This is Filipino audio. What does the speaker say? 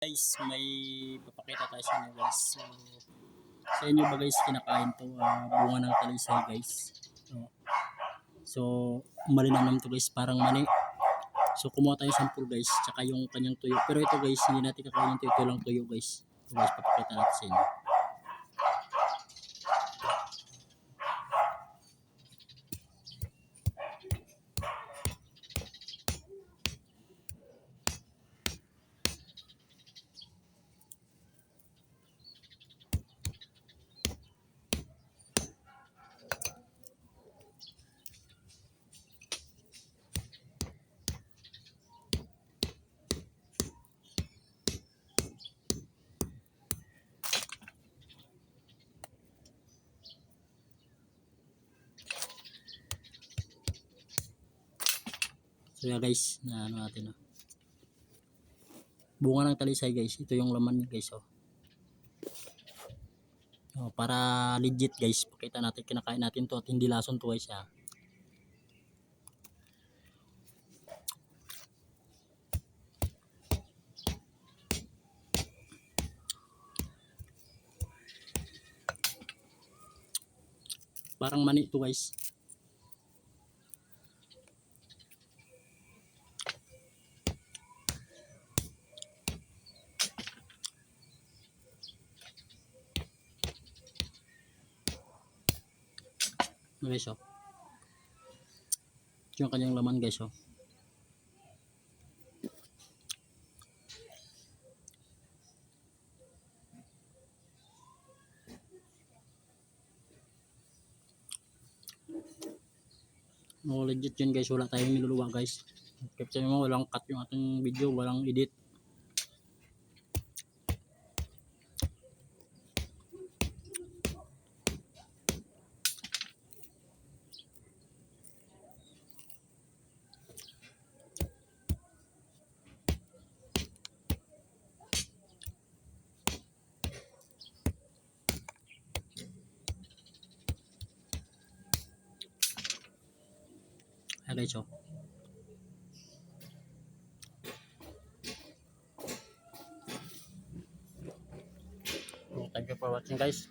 Guys, may papakita tayo sa inyo guys. So, sa inyo ba guys kinakain to bunga ng talisay guys. So malinamnam to guys, parang mani. So kumuha tayo sample guys, tsaka yung kanyang tuyo. Pero ito guys, hindi natin kakainin to, ito lang tuyo guys. So guys, papakita natin sa inyo. So yeah guys, na ano natin bunga ng talisay guys, ito yung laman niya guys para legit guys, pakita natin kinakain natin to at hindi lason to guys Parang mani to guys. Guys ito yung kanyang laman guys legit yun guys, wala tayong niluluwa guys. Kasi mo walang cut yung ating video, walang edit. Guys thank you for watching guys.